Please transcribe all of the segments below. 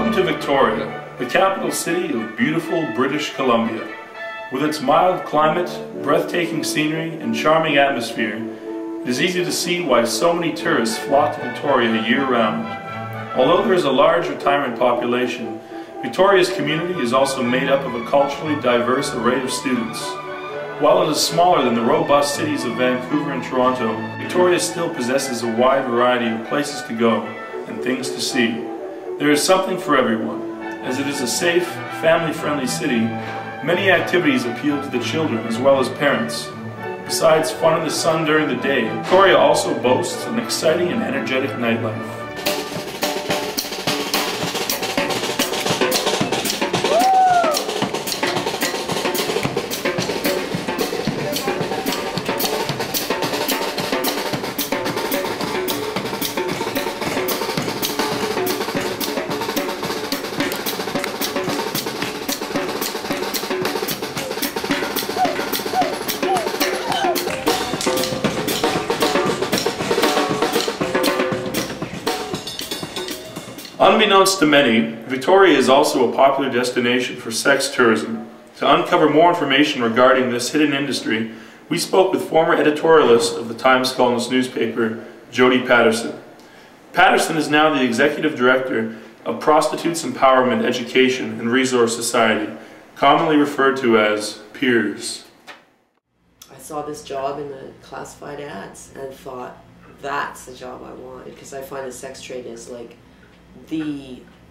Welcome to Victoria, the capital city of beautiful British Columbia. With its mild climate, breathtaking scenery, and charming atmosphere, it is easy to see why so many tourists flock to Victoria year-round. Although there is a large retirement population, Victoria's community is also made up of a culturally diverse array of students. While it is smaller than the robust cities of Vancouver and Toronto, Victoria still possesses a wide variety of places to go and things to see. There is something for everyone. As it is a safe, family-friendly city, many activities appeal to the children as well as parents. Besides fun in the sun during the day, Victoria also boasts an exciting and energetic nightlife. Unbeknownst to many, Victoria is also a popular destination for sex tourism. To uncover more information regarding this hidden industry, we spoke with former editorialist of the Times-Colonist newspaper, Jody Patterson. Patterson is now the Executive Director of Prostitutes Empowerment Education and Resource Society, commonly referred to as PEERS. I saw this job in the classified ads and thought, that's the job I wanted, because I find the sex trade is like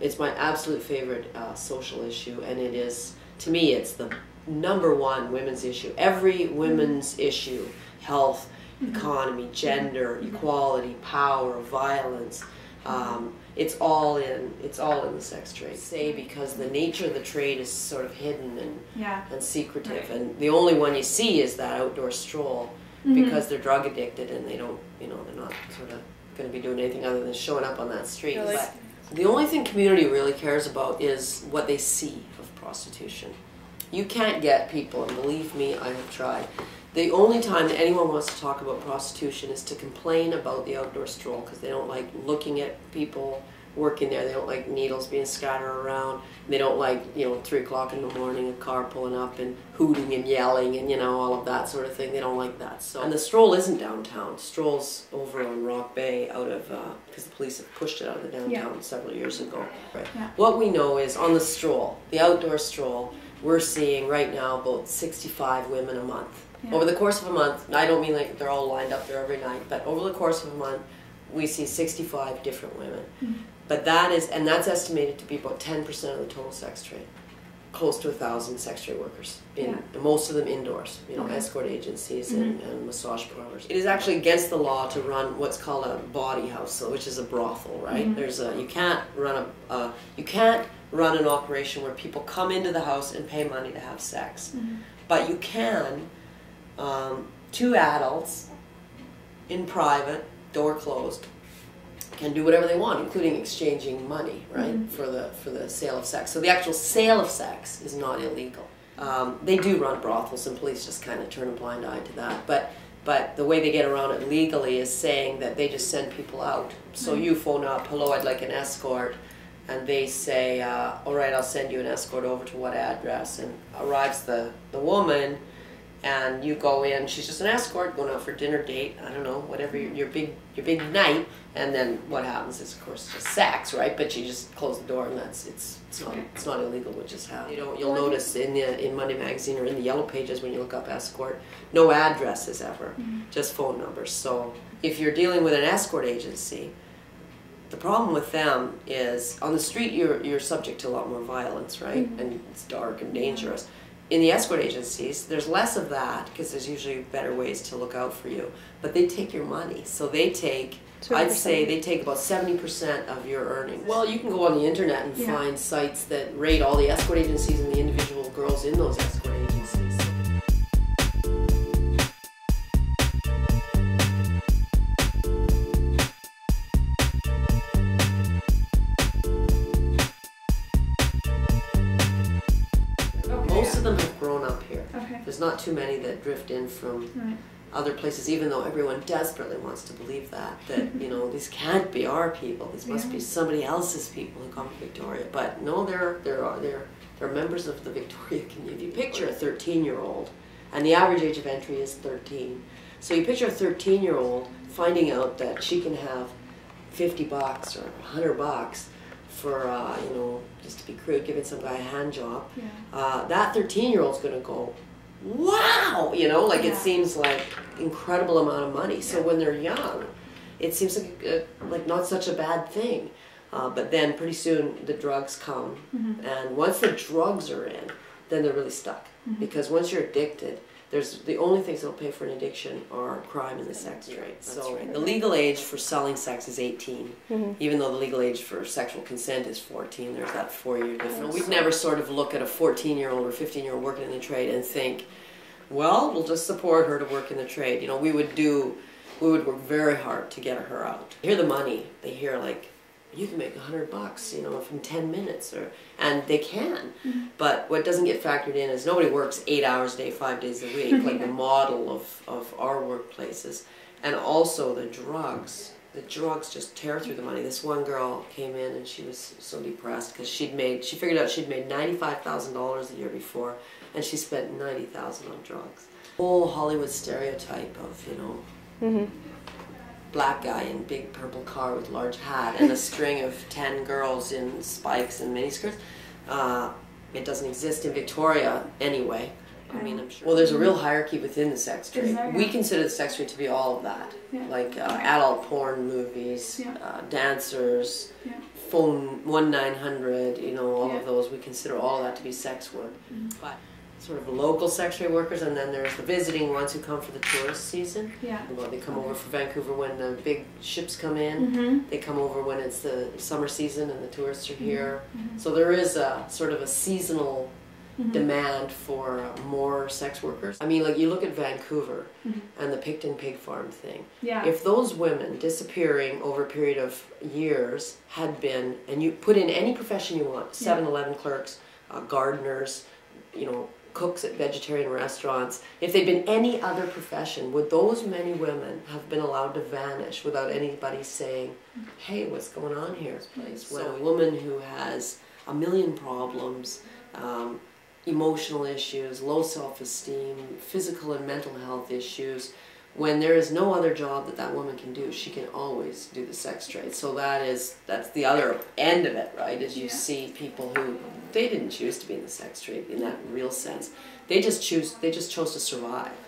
it's my absolute favorite social issue, and it is, to me, it's the #1 women's issue. Every women's issue, health, economy, gender, equality, power, violence, it's all in the sex trade. Say because the nature of the trade is sort of hidden and secretive, and the only one you see is that outdoor stroll, because they're drug addicted and they don't, they're not sort of going to be doing anything other than showing up on that street. But the only thing community really cares about is what they see of prostitution. You can't get people, and believe me, I have tried. The only time that anyone wants to talk about prostitution is to complain about the outdoor stroll, because they don't like looking at people working there. They don't like needles being scattered around. They don't like, 3 o'clock in the morning, a car pulling up and hooting and yelling and, all of that sort of thing. They don't like that. So, and the stroll isn't downtown. Stroll's over on Rock Bay out of, because the police have pushed it out of the downtown several years ago. Right. Yeah. What we know is on the stroll, the outdoor stroll, we're seeing right now about 65 women a month. Yeah. Over the course of a month, I don't mean like they're all lined up there every night, but over the course of a month, we see 65 different women. But that's estimated to be about 10% of the total sex trade. Close to 1,000 sex trade workers, most of them indoors, escort agencies and massage parlors. It is actually against the law to run what's called a body house, which is a brothel, right? You can't run an operation where people come into the house and pay money to have sex. But you can, 2 adults in private, door closed, can do whatever they want, including exchanging money, right, for the sale of sex. So the actual sale of sex is not illegal. They do run brothels, and police just kind of turn a blind eye to that. But the way they get around it legally is saying that they just send people out. So you phone up, hello, I'd like an escort, and they say, all right, I'll send you an escort over to what address, and arrives the woman, and you go in. She's just an escort going out for dinner date. I don't know, whatever your big night. And then what happens is, of course, just sex, right? But you just close the door, and it's not illegal, which is how you'll notice in Monday Magazine or in the Yellow Pages when you look up escort, no addresses ever, just phone numbers. So if you're dealing with an escort agency, the problem with them is on the street you're subject to a lot more violence, right? And it's dark and dangerous. In the escort agencies, there's less of that because there's usually better ways to look out for you. But they take your money. So they take, I'd say they take about 70% of your earnings. Well, you can go on the internet and find sites that rate all the escort agencies and the individual girls in those escort agencies. Most of them have grown up here. There's not too many that drift in from other places, even though everyone desperately wants to believe that you know, these can't be our people. These must be somebody else's people who come to Victoria. But no, they're members of the Victoria community. You picture a 13-year-old, and the average age of entry is 13. So you picture a 13-year-old finding out that she can have $50 or $100 for, you know, just to be crude, giving some guy a hand job. That 13-year-old's going to go, wow, you know, like it seems like incredible amount of money. So when they're young, it seems like not such a bad thing. But then pretty soon the drugs come, and once the drugs are in, then they're really stuck. Because once you're addicted, there's the only things that'll pay for an addiction are crime and the sex trade. So the legal age for selling sex is 18, even though the legal age for sexual consent is 14. There's that 4-year difference. We'd never sort of look at a 14-year-old or 15-year-old working in the trade and think, well, we'll just support her to work in the trade. You know, we would work very hard to get her out. Hear the money. They hear like, you can make $100, you know, from 10 minutes, and they can. But what doesn't get factored in is nobody works 8 hours a day, 5 days a week, like the model of our workplaces. And also the drugs just tear through the money. This one girl came in and she was so depressed because she figured out she'd made $95,000 the year before, and she spent $90,000 on drugs. Whole Hollywood stereotype of, you know, black guy in big purple car with large hat and a string of 10 girls in spikes and miniskirts. It doesn't exist in Victoria anyway. I mean, I'm sure. Well, there's a real hierarchy within the sex trade. We consider the sex trade to be all of that. Like adult porn movies, dancers, phone 1-900, you know, all of those. We consider all of that to be sex work. But sort of local sex trade workers, and then there's the visiting ones who come for the tourist season. Well, they come over for Vancouver when the big ships come in. They come over when it's the summer season and the tourists are here. So there is a sort of a seasonal demand for more sex workers. I mean, like you look at Vancouver and the Picton pig farm thing. If those women disappearing over a period of years had been, and you put in any profession you want, 7-Eleven clerks, gardeners, you know, cooks at vegetarian restaurants, if they'd been any other profession, would those many women have been allowed to vanish without anybody saying, hey, what's going on here? When a woman who has a million problems, emotional issues, low self-esteem, physical and mental health issues, when there is no other job that woman can do, she can always do the sex trade. So that's the other end of it, right? Is you see people who, they didn't choose to be in the sex trade in that real sense. They just chose to survive.